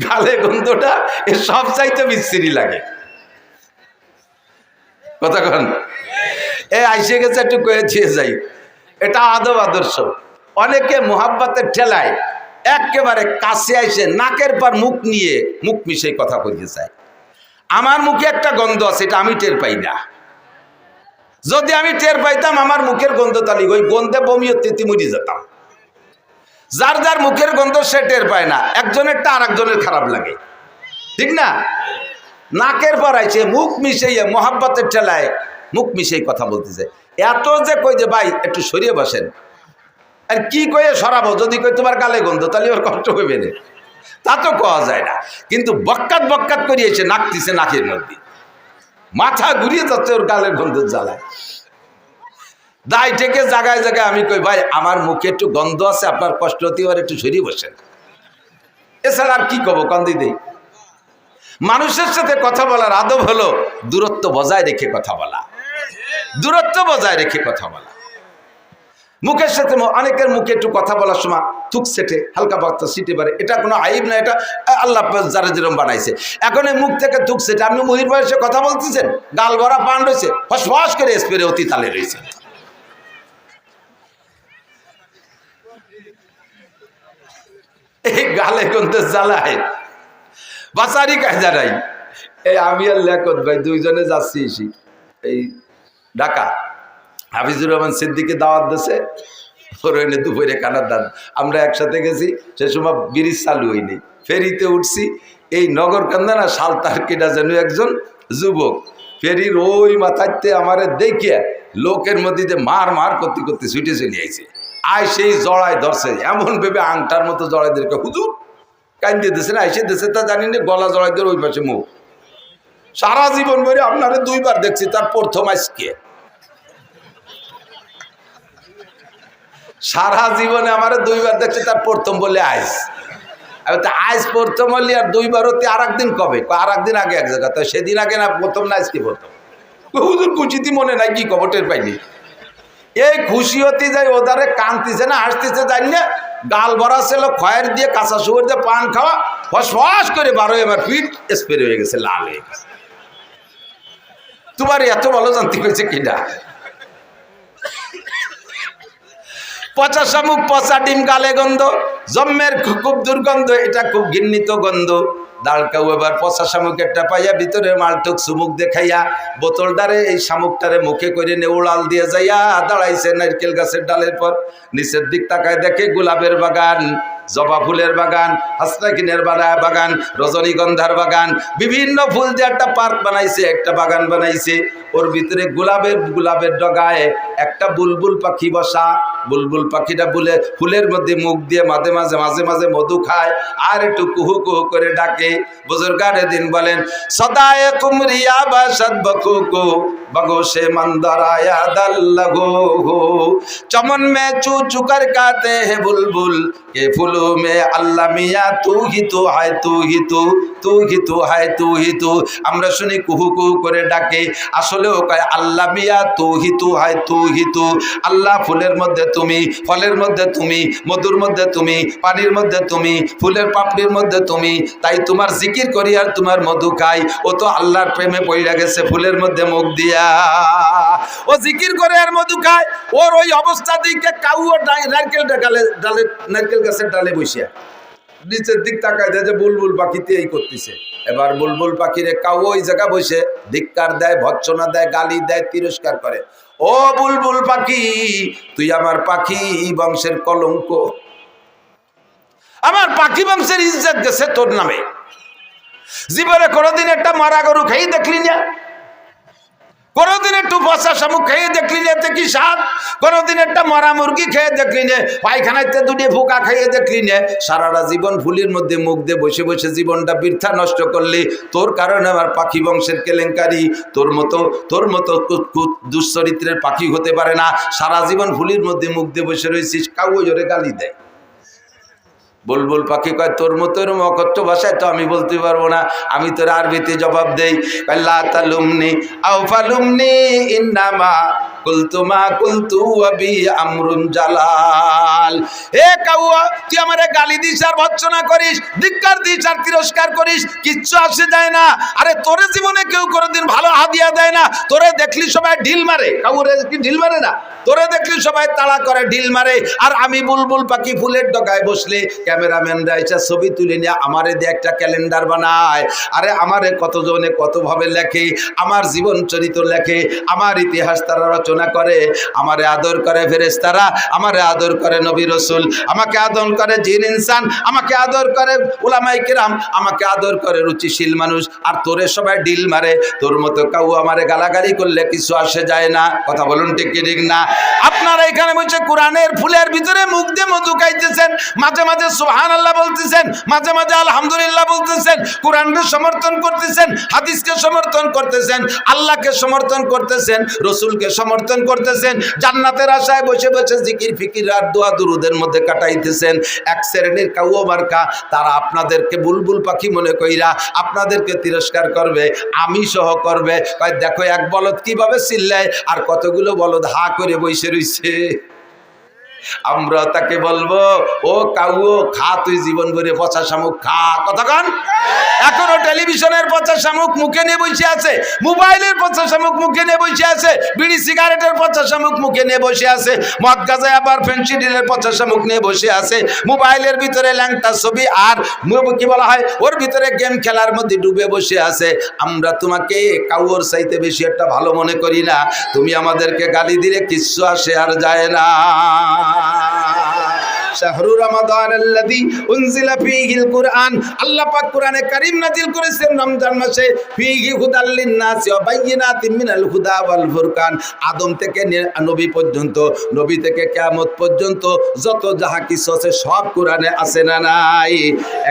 গালে গন্ধটা এর সব চাইতে বিশ্রী লাগে। কতক্ষণ এ আইসে গেছে একটু কয়ে ছিয়ে যাই, এটা আদব আদর্শ। অনেকে মোহাব্বতের ঠেলায় একেবারে কাছে আইসে নাকের পর মুখ নিয়ে মুখ মিশে কথা কইতে চায়। আমার মুখে একটা গন্ধ আছে, এটা আমি টের পাই না। যদি আমি টের পাইতাম আমার মুখের গন্ধ, তাহলে ওই গন্ধে বমি হতে মরি যেতাম। যার যার মুখের গন্ধ সে টের পায় না, একজনেরটা আর একজনের খারাপ লাগে, ঠিক না? নাকের পর আইছে মুখ মিশাইয়া মোহাব্বতের ঠেলায় মুখ মিশাই কথা বলতেছে। এত যে কই যে ভাই একটু সরিয়ে বসেন, আর কি কয়ে সরাবো? যদি কই তোমার গালে গন্ধ, তাহলে ওর কষ্ট হইবে না, তা তো কওয়া যায় না। কিন্তু বক্কাত করিয়েছে নাকতিছে নাকের মধ্যে, মাথা ঘুরিয়ে যাচ্ছে ওর গালের গন্ধের জ্বালায়। দায় থেকে জায়গায় জায়গায় আমি কই ভাই আমার মুখে একটু গন্ধ আছে, আপনার কষ্ট হতে পারে, একটু সরিয়ে বসেন। এছাড়া আর কি কব? কান্দি দেই। মানুষের সাথে কথা বলার আদব হলো দূরত্ব বজায় রেখে কথা বলা, দূরত্ব বজায় রেখে কথা বলা। মুখের সাথে অনেকের মুখে একটু কথা বলার সময় থুক সেটে হালকা বার্তা সিটে পারে, এটা কোনো আইব না, এটা আল্লাহ যারা যেরকম বানাইছে। এখন এই মুখ থেকে থুক সেটে আপনি মহির বয়সে কথা বলতেছেন, গাল ভরা পান রয়েছে, ফসফস করে স্প্রে অতি তালে রয়েছে। এই গালে গন্ধে জ্বালায় বাসারি কায়দা নাই। এই আমি আর লেখত ভাই দুইজনে যাচ্ছি এই ঢাকা, হাফিজুর রহমান সিদ্দিকে দাওয়াত দিয়েছে, ওরইনে দুপুরে কানার দান। আমরা একসাথে গেছি, সে সময় ব্রিজ চালু হয়নি, ফেরিতে উঠছি। এই নগরকান্দা না সালতার কেটা যেন একজন যুবক ফেরির ওই মাথাতে আমারে দেখে লোকের মধ্যে যে মার করতে করতে ছুটে চলে আইছে। আয় সেই জড়ায় ধরছে, এমন ভেবে আংটার মতো জড়াই দিকে হুজুর কান্দিয়ে দিয়েছে না, আইসে দিয়েছে তা জানি না, গলা জড়াই দিয়ে ওই পাশে মুখ। সারা জীবন ধরে আপনারে দুইবার দেখছি, তার প্রথম আজকে। সারা জীবনে আমার দুইবার দেখছি, তার প্রথম বলে আইস। আইস প্রথম হলি আর দুইবার হতে আর একদিন কবে? আর একদিন আগে এক জায়গা, তো সেদিন আগে না প্রথম না আজকে প্রথম। হুজুর কুচিতি মনে নাই কি খবর টের পাইনি। এই খুশি হতে যাই ওদারে কানতিছে না হাসতেছে জানি না, গাল ভরা ছিল খয়ের দিয়ে কাঁচা সুগর দিয়ে পান খাওয়া, ফস করে 12 এবার পিঠ স্প্রে হয়ে গেছে, লাল হয়ে গেছে। তোমার এত ভালো জানতে হয়েছে কিনা? পচা শামুক, পচা ডিম, গালে গন্ধ, জন্মের খুব দুর্গন্ধ, এটা খুব ঘৃণিত গন্ধ। দাঁড়কাও এবার পচা শামুকেরটা পাইয়া ভিতরে মালটুক চুমুক দেখাইয়া বোতলটারে এই শামুকটারে মুখে করে নেউড়াল দিয়ে যাইয়া দাঁড়াইছে নারকেল গাছের ডালের পর। নিচের দিক তাকায় দেখে গোলাপের বাগান, জবা ফুলের বাগান, হাসনাকিনের বাগান, রজনীগন্ধার বাগান, বিভিন্ন ফুল দিয়ে একটা পার্ক বানাইছে, একটা বাগান বানাইছে। ওর ভিতরে গোলাপের ডগায় একটা বুলবুল পাখি বসা। বুলবুল পাখিটা ফুলের মধ্যে মুখ দিয়ে মাঝে মাঝে মধু খায় আর একটু কুহু কুহু করে ডাকে। বুজুর্গানে দিন বলেন, সদায়ে কুমরিয়া বাসাদ বকুকু बगोशे मंदराया दल्लगो हो चमन में चू चुकर गाते हैं बुलबुल के फूलों में अल्लाह मियाँ तू ही तो है तू ही तो तू ही तो है तू ही तो আমরা শুনি কুহু কুহু করে ডাকে, আসলেও কয় আল্লাহ মিয়াঁ তু হি তু হয় তু হি তু। আল্লাহ ফুলের মধ্যে তুমি, ফলের মধ্যে তুমি, মধুর মধ্যে তুমি, পানির মধ্যে তুমি, ফুলের পাপড়ির মধ্যে তুমি। তাই তোমার জিকির করি আর তোমার মধু খাই। ও তো আল্লাহর প্রেমে পড়ে গেছে ফুলের মধ্যে মুখ দিয়া, ও জিকির করে আর মধু খায়। ওর ওই অবস্থা দিকে কাউ নারকেল গাছের ডালে বসিয়া নিচের দিক তাকায় দেয় যে বুলবুল পাখিতে এই করতেছে। এবার বুলবুল পাখিরে কাউ ওই জায়গা বসে ধিক্কার দেয়, ভৎসনা দেয়, গালি দেয়, তিরস্কার করে। ও বুলবুল পাখি, তুই আমার পাখি বংশের কলঙ্ক, আমার পাখি বংশের ইজ্জত গেছে তোর নামে। জীবনে কোনোদিন একটা মারা গরু খেয়ে দেখলি না? কোনোদিন একটু পচা শামুক খেয়ে দেখলি না? কি স্বাদ? কোনোদিন একটা মরা মুরগি খেয়ে দেখলি না? পায়খানাতে দুটি ফোকা খেয়ে দেখলি না? সারাটা জীবন ফুলির মধ্যে মুখ দিয়ে বসে বসে জীবনটা বৃথা নষ্ট করলি। তোর কারণে আমার পাখি বংশের কেলেঙ্কারি। তোর মতো দুশ্চরিত্রের পাখি হতে পারে না। সারা জীবন ফুলির মধ্যে মুখ দিয়ে বসে রয়েছিস, কাউ জোরে গালি দেয়। বুলবুল পাখি কয়, তোর মতো এরকম অকথ্য ভাষায় তো আমি বলতে পারবো না, আমি তোর আরবিতে জবাব দেই। লা তালুমনি আও ফালুমনি ইন্নামা কুলতুমা কুলতু আবি আমরুন জালাল। এ কাউয়া, তুই আমারে গালি দিস আর ভৎসনা করিস, ধিক্কার দিস আর তিরস্কার করিস, কিচ্ছু আসে যায় না। আরে তোরে জীবনে কেউ কোনোদিন ভালো হাদিয়া দেয় না। তোরে দেখলি সবাই ঢিল মারে, কাউরে কি ঢিল মারে না? তোরে দেখলি সবাই তাড়া করে, ঢিল মারে। আর আমি বুলবুল পাখি ফুলের ডগায় বসলে ক্যামেরাম্যানরা এসে ছবি তুলে নিয়ে আমারে দিয়ে একটা ক্যালেন্ডার বানায়। আরে আমারে কতজনে কতভাবে লেখে, আমার জীবন চরিত্র লেখে, আমার ইতিহাস তারা রচনা করে। আমারে আদর করে ফেরেশতারা, আমারে আদর করে নবী রাসূল, আমাকে আদর করে জিন ইনসান, আমাকে আদর করে উলামায়ে কেরাম, আমাকে আদর করে রুচিশীল মানুষ। আর তোরে সবাই ঢিল মারে। তোর মতো কাউ আমারে গালাগালি করলে কিছু আসে যায় না। কথা বলুন ঠিক কি ঠিক না? আপনারা এখানে বসে কোরআনের ফুলের ভিতরে মুখ দিয়ে মধু খাইতেছেন, মাঝে মাঝে সুবহানাল্লাহ বলতেছেন, মাঝে মাঝে আলহামদুলিল্লাহ বলতেছেন, কোরআনকে সমর্থন করতেছেন, হাদিসকে সমর্থন করতেছেন, আল্লাহকে সমর্থন করতেছেন, রসুলকে সমর্থন করতেছেন, জান্নাতের আশায় বসে বসে জিকির ফিকির আর দোয়া দুরুদের মধ্যে কাটাইতেছেন। এক শ্রেণীর কাউয়া মার্কা, তারা আপনাদেরকে বুলবুল পাখি মনে কইরা আপনাদেরকে তিরস্কার করবে, আমি সহ করবে। কয় দেখো এক বলদ কিভাবে চিল্লায় আর কতগুলো বলদ হা করে বসে রইছে। আমরা তাকে বলবো, ও কাউও খা, তুই জীবন ভরে পচা শামুক খা। কতক্ষণ? এখনো টেলিভিশনের পচা শামুক মুখে নিয়ে বসে আছে, মোবাইলের পচা শামুক মুখে নিয়ে বসে আছে, বিড়ি সিগারেটের পচা শামুক মুখে নিয়ে বসে আছে, মদ গাঁজা আবার ফেন্সিডিলের পচা শামুক নিয়ে বসে আছে, মোবাইলের ভিতরে ল্যাংটা ছবি আর কি বলা হয় ওর ভিতরে গেম খেলার মধ্যে ডুবে বসে আছে। আমরা তোমাকে কাউর চাইতে বেশি একটা ভালো মনে করি না। তুমি আমাদেরকে গালি দিলে কিচ্ছু আসে আর যায় না। শাহরু রমাদান আল্লাযী উনজিলা ফীহিল কুরআন, আল্লাহ পাক কোরআনে কারীম নাযিল করেছেন রমজান মাসে। ফীহি হুদাল লিন-নাসি ওয়া বাইয়িনাতিন মিনাল হুদা ওয়াল ফুরকান। আদম থেকে নবী পর্যন্ত, নবী থেকে কিয়ামত পর্যন্ত যত যাহা কিছু আছে সব কোরআনে আছে না নাই?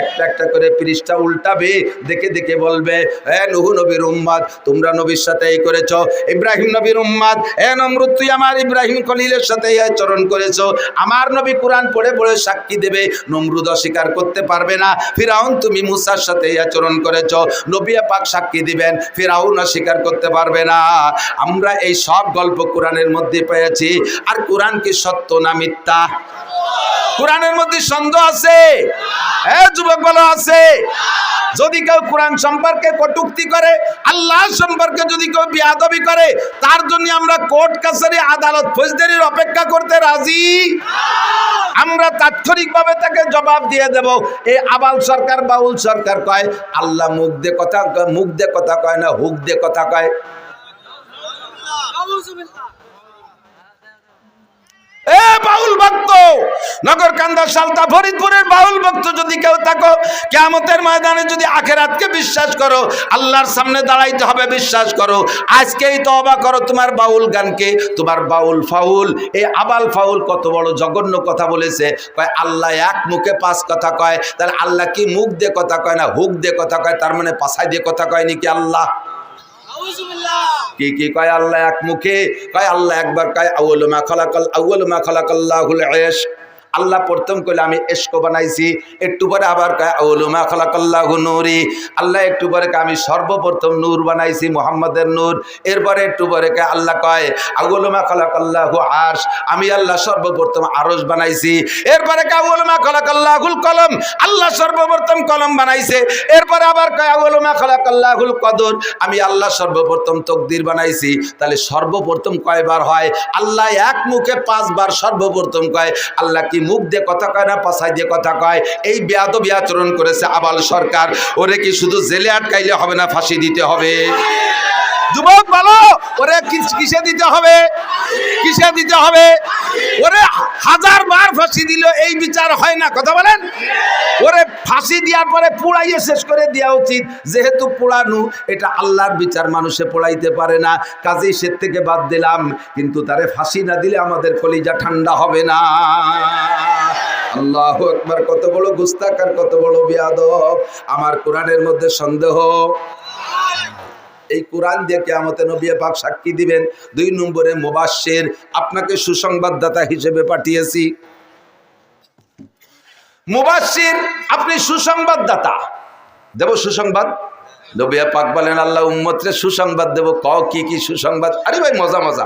একটা একটা করে পৃষ্ঠা উল্টাবে, দেখে দেখে বলবে, এ নূহ নবীর উম্মত, তোমরা নবীর সাথে এই করেছো। ইব্রাহিম নবীর উম্মত, এ নমরুদ, তুই আমার ইব্রাহিম খলিলের সাথে এই আচরণ করেছো। আমার নবী কোরআন পড়ে পড়ে সাক্ষী দেবে, নমরুদ অস্বীকার করতে পারবে না। ফিরাউন, তুমি মুসার সাথে এই আচরণ করেছো, নবী পাক সাক্ষী দিবেন, ফিরাউন অস্বীকার করতে পারবে না। আমরা এই সব গল্প কোরআনের মধ্যে পেয়েছি। আর কোরআন কি সত্য না মিথ্যা? কোরআনের মধ্যে সন্দেহ আছে? যুবক বলো আছে? যদি কেউ কোরআন সম্পর্কে কটূক্তি করে, আল্লাহ সম্পর্কে যদি কেউ বেয়াদবি করে, তার জন্য আমরা কোর্ট কাছারি আদালত ফৌজদারির অপেক্ষা করতে রাজি। আমরা তাৎক্ষণিকভাবে তাকে জবাব দিয়ে দেব। এই আবাল সরকার বাউল সরকার কয় আল্লাহ মুখ দিয়ে কথা কয় না, হুক দিয়ে কথা কয়। এ বাউল ভক্ত, নগরকান্দা সালতা ফরিদপুরের বাউল ভক্ত যদি কেউ থাকো, কিয়ামতের ময়দানে যদি আখিরাতকে বিশ্বাস করো, আল্লাহর সামনে দাঁড়াইতে হবে বিশ্বাস করো, আজকেই তওবা করো তোমার বাউল গানকে, তোমার বাউল ফাউল। এই আবাল ফাউল কত বড় জঘন্য কথা বলেছে। কয় আল্লাহ এক মুখে পাঁচ কথা কয়। তাহলে আল্লাহ কি মুখ দিয়ে কথা কয় না হুক দিয়ে কথা কয়? তার মানে পাছায় দিয়ে কথা কয় নাকি আল্লাহ? কি কয় আল্লাহ এক মুখে? কয় আল্লাহ একবার কয় আউয়ালু মা খালাকাল্লাহুল ইশক। আল্লাহ প্রথম কইলে আমি ইশক বানাইছি, একটু পরে আবার কয় আউয়ালু মা খালাকাল্লাহু নূরি। আল্লাহ একটু পরে কয় আমি সর্বপ্রথম নূর বানাইছি, মুহাম্মাদের নূর। এরপরে একটু পরে কয় আল্লাহ কয় আউয়ালু মা খালাকাল্লাহু আরশ, আমি আল্লাহ সর্বপ্রথম আরশ বানাইছি। এরপরে কয় আউয়ালু মা খালাকাল্লাহুল কলম, আল্লাহ সর্বপ্রথম কলম বানাইছে। এরপরে আবার কয় আউয়ালু মা খালাকাল্লাহুল কদর, আমি আল্লাহ সর্বপ্রথম তকদির বানাইছি। তাহলে সর্বপ্রথম কয়বার হয়? আল্লাহ এক মুখে পাঁচবার সর্বপ্রথম কয়। আল্লাহ কি মুখ দিয়ে কথা কয় না পাছায় দিয়ে কথা কয়? এই বেয়াদবি আচরণ করেছে আবাল সরকার। ওরে কি শুধু জেলে আটকাইলে হবে না, ফাঁসি দিতে হবে? যুবক বলো, ওরে কিসে দিতে হবে? কিসে দিতে হবে? ওরে 1000 বার ফাঁসি দিল এই বিচার হয় না, কথা বলেন? ওরে ফাঁসি দেওয়ার পরে পুড়াইয়ে শেষ করে দেওয়া উচিত। যেহেতু পোড়ানো এটা আল্লাহর বিচার, মানুষে পোড়াইতে পারে না, কাজেই সে থেকে বাদ দিলাম। কিন্তু তারে ফাঁসি না দিলে আমাদের কলিজা ঠান্ডা হবে না। আল্লাহু আকবার! কত বড় গুস্তাখ আর কত বড় বেয়াদব! আমার কোরআনের মধ্যে সন্দেহ? এই কোরআন দিয়ে কিয়ামতে নবী পাক সাক্ষী দিবেন। 2 নম্বরে মুবাশশির, আপনাকে সুসংবাদদাতা হিসেবে পাঠিয়েছি। মুবাশশির, আপনি সুসংবাদদাতা। দেব সুসংবাদ। নবী পাক বলেন আল্লাহ উম্মতরে সুসংবাদ দেব। কও কি কি সুসংবাদ? আরে ভাই মজা মজা।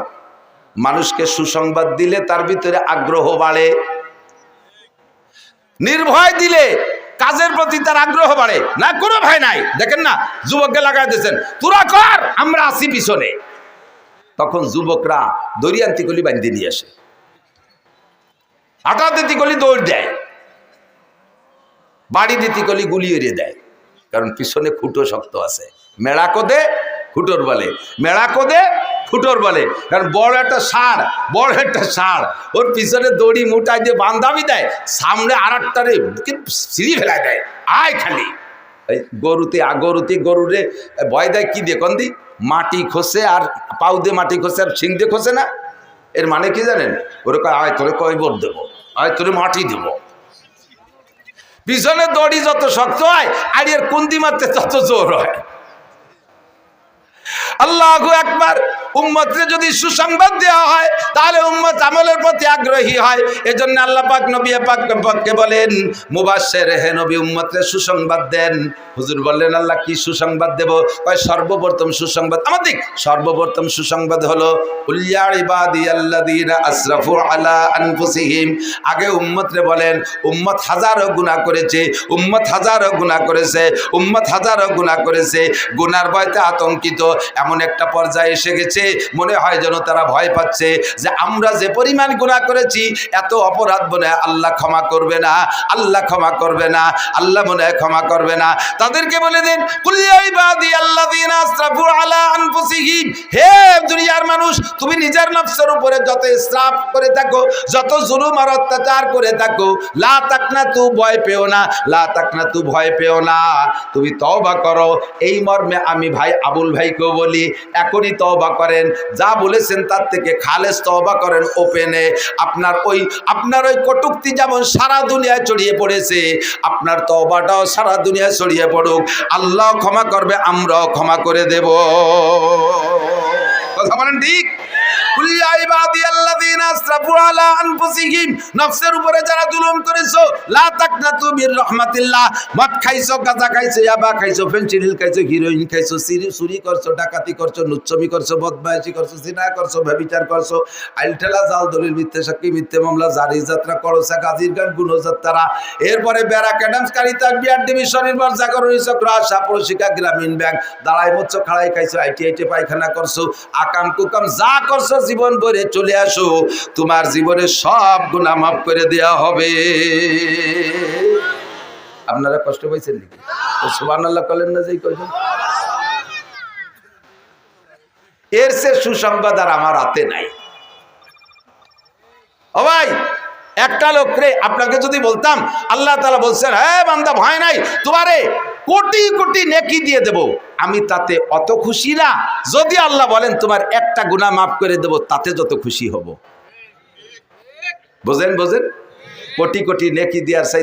মানুষকে সুসংবাদ দিলে তার ভিতরে আগ্রহ বাড়ে, নির্ভয় দিলে কাজের প্রতি তার আগ্রহ বাড়ে। না কোনো ভয় নাই, দেখেন না যুবককে লাগাই দিয়েছেন, তোরা কর আমরা আসি পিছনে। তখন যুবকরা দড়িয়ান্তি কলি বান্ধি নিয়ে আসে, আটা দিতি কলি দৌড় দেয়, বাড়ি দিতি কলি গুলি এড়িয়ে দেয়। কারণ পিছনে খুঁটো শক্ত আছে। মেড়া কোদে খুঁটোর বলে, মেড়া কোদে খুঁটোর বলে। কারণ বড় একটা ষাঁড়, ওর পিছনে দড়ি মুটাই দিয়ে বান্ধাবি দেয়, সামনে আর একটারে সিঁড়ি ফেলাই দেয়, আয় খালি। এই গরুরে ভয় দেয় কি দিয়ে? কন্দি মাটি খসে, আর পাউ দিয়ে মাটি খসে, আর শিং দিয়ে খসে না। এর মানে কি জানেন? ওরে কয় আয় তোরে কয়বর দেবো, আয় তোরে মাটি দেবো। পিছনে দড়ি যত শক্ত হয় আর এর কুন্দি মারতে তত জোর হয়। আল্লাহু আকবার! উম্মতকে যদি সুসংবাদ দেওয়া হয় তাহলে উম্মত আমলের প্রতি আগ্রহী হয়। এজন্য আল্লাহ পাক নবী পাককে বলেন মুবাশশির, হে নবী উম্মতকে সুসংবাদ দেন। হুজুর বললেন আল্লাহ কি সুসংবাদ দেব? কয় সর্বপ্রথম সুসংবাদ আমাদের সর্বপ্রথম সুসংবাদ হলো উল্লিয়া ইবাদিয়াল্লাযীনা আসরাফু আলা আনফুসিহিম। আগে উম্মতরে বলেন উম্মত হাজারো গুনাহ করেছে, উম্মত হাজারো গুনাহ করেছে, উম্মত হাজারো গুনাহ করেছে। গুনার ভয়তে আতঙ্কিত এমন একটা পর্যায়ে এসে গেছে, মনে হয় যেন তারা ভয় পাচ্ছে যে আমরা যে পরিমাণ গুনাহ করেছি, এত অপরাধ মনে হয় আল্লাহ ক্ষমা করবে না, আল্লাহ ক্ষমা করবে না, আল্লাহ মনে হয় ক্ষমা করবে না। তাদেরকে বলে দেন কুল ইয়া ইবাদিয়াল্লাযীনা আসরাফু আলা আনফুসিহিম, হে দুনিয়ার মানুষ, তুমি নিজের নফসের উপরে যত ইসরাফ করে থাকো, যত জুলুম আর অত্যাচার করে থাকো, লা তাকনাতু, ভয় পেও না, লা তাকনাতু, ভয় পেও না, তুমি তওবা করো। এই মর্মে আমি ভাই আবুল ভাইকেও বলি এখনই তওবা করেন, যা বলেছেন তার থেকে খালেস তওবা করেন ওপেনে। আপনার ওই কটূক্তি যেমন সারা দুনিয়ায় ছড়িয়ে পড়েছে, আপনার তওবাটাও সারা দুনিয়ায় ছড়িয়ে পড়ুক। আল্লাহ ক্ষমা করবে, আমরাও ক্ষমা করে দেব। কথা বলেন ঠিক? কুল ইয়া ইবাদি ইবাদিয়াল্লাযীনা আসরাফু আলা আনফুসিহিম, নফসের উপরে যারা জুলুম করেছো, লা তাকনাতু মির রাহমাতিল্লাহ। মদ খাইছো, গাঁজা খাইছো, ইয়াবা খাইছো, ফেনসিডিল খাইছো, হিরোইন খাইছো, চুরি করছো, ডাকাতি করছো, লুচ্ছমি করছো, বদমাইশি করছো, জিনা করছো, ব্যভিচার করছো, আইলঠেলা, জাল, দলিল, মিথ্যে সাক্ষী, মিথ্যে মামলা, জারি যাত্রা, করসা, গাজীর গান, গুণযাত্রা, এরপরে ব্যারাক অ্যাডামস, কারিতা, বিআরডিবি, স্বনির্ভর, জাগরণী চক্র, আশা, প্রশিকা, গ্রামীণ ব্যাংক, দাঁড়াই মরছো, খাড়াই খাইছো, আইটি পায়খানা করছো, আকাম কুকাম যা করছো জীবন ভরে চলে আসো, তোমার জীবনে সব গুনাহ মাফ করে দেয়া হবে। আপনারা কষ্ট পাইছেন নাকি? সুবহানাল্লাহ বলেন না যে কয়জন? এর সে সুসংবাদ আর আমার হাতে নাই। ও ভাই, একটা লোক রে, আপনাকে যদি বলতাম আল্লাহ তাআলা বলছেন, হ্যাঁ বান্দা ভয় নাই, তোমারে কোটি কোটি নেকি দিয়ে দেব, আমি তাতে অত খুশি না যদি আল্লাহ বলেন তোমার একটা গুনাহ মাফ করে দেব, তাতে যত খুশি হব। বোঝেন? কোটি কোটি নেকি দেওয়ার চাই